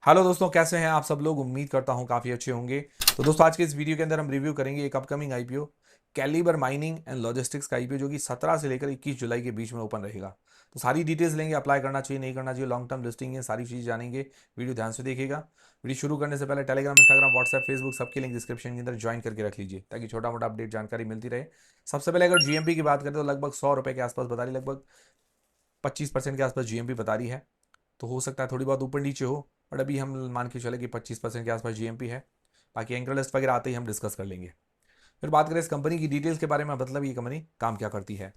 Hello दोस्तों, कैसे हैं आप सब लोग। उम्मीद करता हूं काफ़ी अच्छे होंगे। तो दोस्तों, आज के इस वीडियो के अंदर हम रिव्यू करेंगे एक upcoming IPO, Caliber Mining and Logistics का आईपीओ, जो कि 17 से लेकर 21 जुलाई के बीच में ओपन रहेगा। तो सारी डिटेल्स लेंगे, अप्लाई करना चाहिए नहीं करना चाहिए, लॉन्ग टर्म लिस्टिंग है, सारी चीज़ जानेंगे। वीडियो ध्यान से देखिएगा। वीडियो शुरू करने से पहले टेलीग्राम, इंस्टाग्राम, व्हाट्सएप, फेसबुक सबके लिंक डिस्क्रिप्शन के अंदर ज्वाइन करके रख लीजिए, ताकि छोटा मोटा अपडेट जानकारी मिलती रहे। सबसे पहले अगर जीएमपी की बात करें तो लगभग 100 रुपये के आसपास बता रही, लगभग 25% के आसपास जीएमपी बता रही है। तो हो सकता है थोड़ी बहुत ऊपर नीचे हो, बट अभी हम मान के चले कि 25% के आसपास जीएमपी है। बाकी एंकर लिस्ट वगैरह आते ही हम डिस्कस कर लेंगे। फिर बात करें इस कंपनी की डिटेल्स के बारे में, मतलब ये कंपनी काम क्या करती है।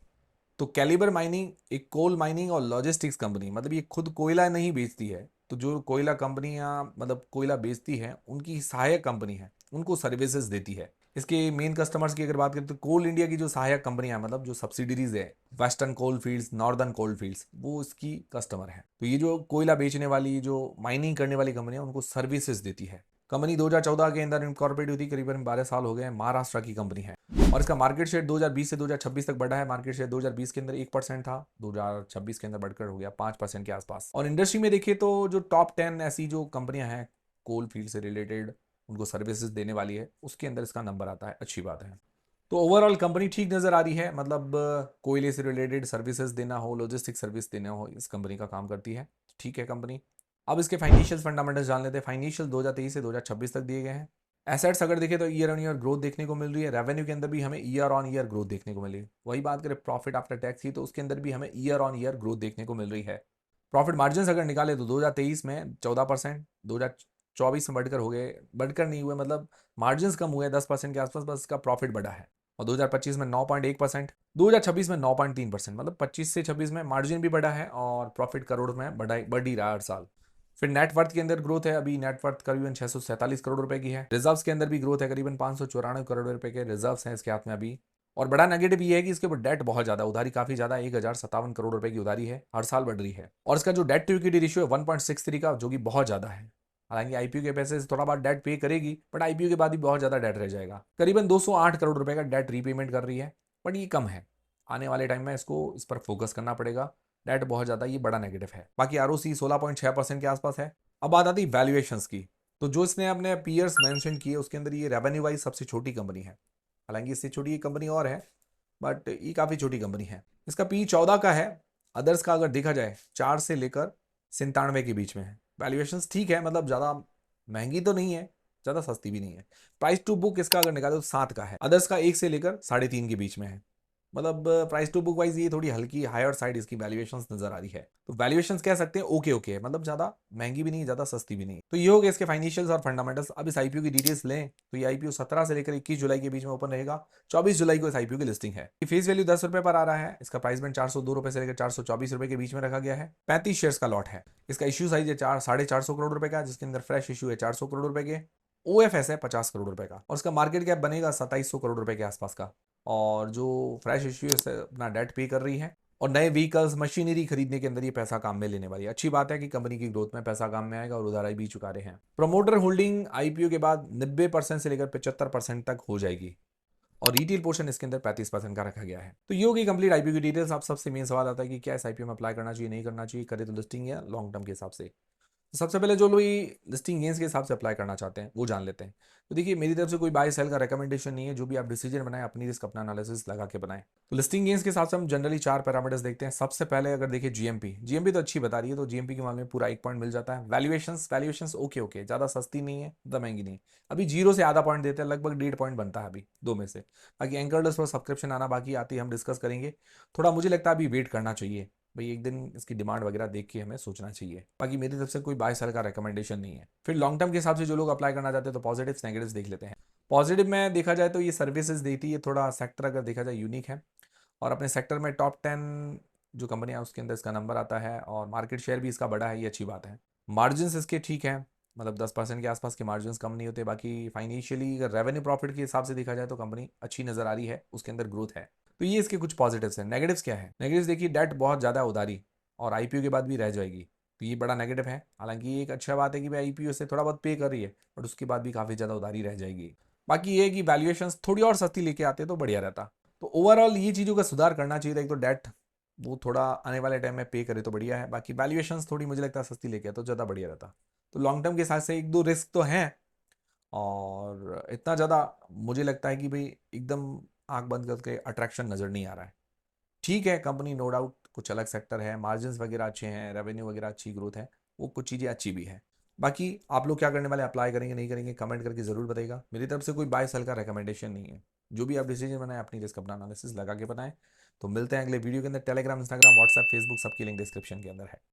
तो कैलिबर माइनिंग एक कोल माइनिंग और लॉजिस्टिक्स कंपनी, मतलब ये खुद कोयला नहीं बेचती है। तो जो कोयला कंपनियां मतलब कोयला बेचती है, उनकी सहायक कंपनी है, उनको सर्विसेज देती है। इसके मेन कस्टमर्स की अगर बात करें तो कोल इंडिया की जो सहायक कंपनियां, मतलब जो सब्सिडरीज है, वेस्टर्न कोल फील्ड्स, नॉर्दर्न कोल फील्ड्स, वो इसकी कस्टमर है। तो ये जो कोयला बेचने वाली, जो माइनिंग करने वाली कंपनियां, उनको सर्विसेज देती है। कंपनी 2014 के अंदर इनकॉर्पोरेट हुई थी, करीबन 12 साल हो गए हैं। महाराष्ट्र की कंपनी है और इसका मार्केट शेयर 2020 से 2026 तक बढ़ा है। मार्केट शेयर 2020 के अंदर 1% था, 2026 के अंदर बढ़कर हो गया 5% के आसपास। और इंडस्ट्री में देखिए तो जो टॉप 10 ऐसी जो कंपनियां हैं कोल फील्ड से रिलेटेड, उनको सर्विसेज देने वाली है, उसके अंदर इसका नंबर आता है। अच्छी बात है। तो ओवरऑल कंपनी ठीक नजर आ रही है, मतलब कोयले से रिलेटेड सर्विसेज देना हो, लॉजिस्टिक सर्विस देना हो, इस कंपनी का काम करती है। ठीक है कंपनी। अब इसके फाइनेंशियल फंडामेंटल्स जान लेते हैं। फाइनेंशियल 2023 से 2026 तक दिए गए हैं। एसेट्स अगर देखें तो ईयर ऑन ईयर ग्रोथ देखने को मिल रही है। रेवेन्यू के अंदर भी हमें ईयर ऑन ईयर ग्रोथ देखने को मिल रही है। वही बात करें प्रॉफिट आफ्टर टैक्स की, तो उसके अंदर भी हमें ईयर ऑन ईयर ग्रोथ देखने को मिल रही है। प्रॉफिट मार्जिन अगर निकाले तो 2023 में 14%, 2024 में बढ़कर हो गए, बढ़कर नहीं हुए, मतलब मार्जिन कम हुए 10% के आसपास, बस इसका प्रॉफिट बढ़ा है। और 2025 में 9.1%, 2026 में 9.3%, मतलब 25 से 26 में मार्जिन भी बढ़ा है और प्रॉफिट करोड़ में बढ़ ही रहा है हर साल। फिर नेटवर्थ के अंदर ग्रोथ है। अभी नेटवर्थ करीबन 647 करोड़ रुपए की है। रिजर्व्स के अंदर भी ग्रोथ है, करीबन 594 करोड़ रुपए के रिजर्व्स हैं इसके हाथ में अभी। और बड़ा नेगेटिव ये है कि इसके ऊपर डेट बहुत ज्यादा, उधारी काफी ज्यादा, 1057 करोड़ रुपए की उधारी है, हर साल बढ़ रही है। और इसका जो डेट टू इक्विटी रेशियो है 1.63 का, जो कि बहुत ज्यादा है। हालांकि आईपीओ के पैसे से थोड़ा बहुत डेट पे करेगी, बट आईपीओ के बाद भी बहुत ज्यादा डेट रह जाएगा। करीबन 208 करोड़ रुपए का डेट रीपेमेंट कर रही है, बट ये कम है। आने वाले टाइम में इसको इस पर फोकस करना पड़ेगा। डेट बहुत ज्यादा, ये बड़ा नेगेटिव है। बाकी आरओसी 16.6% के आसपास है। अब बात आती है वैल्यूएशंस की। तो जो इसने अपने पीयर्स मेंशन किए, उसके अंदर ये रेवेन्यू वाइज सबसे छोटी कंपनी है। हालांकि इससे छोटी एक कंपनी और है, बट ये काफ़ी छोटी कंपनी है। इसका पी 14 का है। अदर्स का अगर देखा जाए 4 से लेकर 97 के बीच में है। वैल्यूएशंस ठीक है, मतलब ज़्यादा महंगी तो नहीं है, ज़्यादा सस्ती भी नहीं है। प्राइस टू बुक इसका अगर निकाले तो 7 का है। अदर्स का 1 से लेकर 3.5 के बीच में है। मतलब प्राइस टू बुक वाइज ये थोड़ी हल्की हायर साइड इसकी वैल्यूएशंस नजर आ रही है। तो वैल्यूएशंस कह सकते हैं ओके ओके, मतलब ज्यादा महंगी भी नहीं, ज्यादा सस्ती भी नहीं। तो ये हो गया इसके फाइनेंशियल्स और फंडामेंटल्स। अब इस आईपीओ की डिटेल्स लें तो ये आईपीओ 17 से लेकर 21 जुलाई के बीच में ओपन रहेगा। 24 जुलाई को इस आईपीओ की लिस्टिंग है। फेस वैल्यू 10 रुपए पर आ रहा है। इसका प्राइस बैंड 402 रुपए से लेकर 424 रुपए के बीच में रखा गया है। 35 शेयर्स का लॉट है। इसका इश्यू साइज है 450 करोड़ रुपए का, जिसके अंदर फ्रेश इशू है 400 करोड़ रुपए के। ओएफएस है 50 करोड़ रुपए का, और उसका मार्केट कैप बनेगा 2700 करोड़ रुपए के आसपास का। और जो फ्रेश इश्यू है अपना डेट पे कर रही है, और नए व्हीकल्स मशीनरी खरीदने के अंदर ये पैसा काम में लेने वाली है। अच्छी बात है कि कंपनी की ग्रोथ में पैसा काम में आएगा और उधारी भी चुका रहे हैं। प्रमोटर होल्डिंग आईपीओ के बाद 90% से लेकर 75% तक हो जाएगी, और रिटेल पोर्शन इसके अंदर 35% का रखा गया है। तो ये होगी कंप्लीट आईपीओ की डिटेल्स। आप सबसे मेन सवाल आता है कि क्या इस आईपीओ में अप्लाई करना चाहिए नहीं करना चाहिए, करे तो लिस्टिंग या लॉन्ग टर्म के हिसाब से। तो सबसे पहले जो लोग लिस्टिंग गेंस के हिसाब से अप्लाई करना चाहते हैं वो जान लेते हैं। तो देखिए, मेरी तरफ से कोई बाय सेल का रिकमेंडेशन नहीं है। जो भी आप डिसीजन बनाएं, अपनी रिस्क अपना एनालिसिस लगा के बनाएं। तो लिस्टिंग गेंस के हिसाब से हम जनरली 4 पैरामीटर्स देखते हैं। सबसे पहले अगर देखिए जीएमपी तो अच्छी बता रही है, तो जीएमपी के मामले में पूरा 1 पॉइंट मिल जाता है। वैल्यूएशंस ओके ओके, ज़्यादा सस्ती नहीं है, ज़्यादा महंगी नहीं। अभी 0 से आधा पॉइंट देते हैं, लगभग 1.5 पॉइंट बनता है अभी दो में से। बाकी एंकर्स पर सब्सक्रिप्शन आना बाकी, आती हम डिस्कस करेंगे। थोड़ा मुझे लगता है अभी वेट करना चाहिए भाई, एक दिन इसकी डिमांड वगैरह देख के हमें सोचना चाहिए। बाकी मेरी तरफ से कोई बाय सेल का रिकमेंडेशन नहीं है। फिर लॉन्ग टर्म के हिसाब से जो लोग अप्लाई करना चाहते हैं, तो पॉजिटिव्स नेगेटिव्स देख लेते हैं। पॉजिटिव में देखा जाए तो ये सर्विसेज देती है, थोड़ा सेक्टर अगर देखा जाए यूनिक है, और अपने सेक्टर में टॉप 10 जो कंपनियां उसके अंदर इसका नंबर आता है, और मार्केट शेयर भी इसका बड़ा है, ये अच्छी बात है। मार्जिन इसके ठीक है, मतलब 10% के आसपास के मार्जिन कम नहीं होते। बाकी फाइनेंशियली अगर रेवेन्यू प्रॉफिट के हिसाब से देखा जाए तो कंपनी अच्छी नजर आ रही है, उसके अंदर ग्रोथ है। तो ये इसके कुछ पॉजिटिव्स हैं। नेगेटिव्स क्या है? नेगेटिव्स देखिए, डेट बहुत ज़्यादा है, उधारी, और आईपीओ के बाद भी रह जाएगी। तो ये बड़ा नेगेटिव है। हालांकि ये एक अच्छा बात है कि भाई आईपीओ से थोड़ा बहुत पे कर रही है, बट उसके बाद भी काफ़ी ज़्यादा उधारी रह जाएगी। बाकी ये है कि वैल्यूएशंस थोड़ी और सस्ती लेके आते तो बढ़िया रहता। तो ओवरऑल ये चीज़ों का सुधार करना चाहिए था। एक तो डेट वो थोड़ा आने वाले टाइम में पे करे तो बढ़िया है। बाकी वैल्यूएशंस थोड़ी मुझे लगता है सस्ती लेके तो ज़्यादा बढ़िया रहता। तो लॉन्ग टर्म के हिसाब से एक दो रिस्क तो हैं, और इतना ज़्यादा मुझे लगता है कि भाई एकदम आंख बंद करके अट्रैक्शन नज़र नहीं आ रहा है। ठीक है, कंपनी नो डाउट कुछ अलग सेक्टर है, मार्जिन्स वगैरह अच्छे हैं, रेवेन्यू वगैरह अच्छी ग्रोथ है, वो कुछ चीज़ें अच्छी भी है। बाकी आप लोग क्या करने वाले, अप्लाई करेंगे नहीं करेंगे, कमेंट करके ज़रूर बताइएगा। मेरी तरफ से कोई बाय सेल का रिकमेंडेशन नहीं है, जो भी आप डिसीजन बनाए अपनी रिस्क अपना एनालिसिस लगा के बनाएं। तो मिलते हैं अगले वीडियो के अंदर। टेलीग्राम, इंस्टाग्राम, व्हाट्सएप, फेसबुक सबकी लिंक डिस्क्रिप्शन के अंदर है।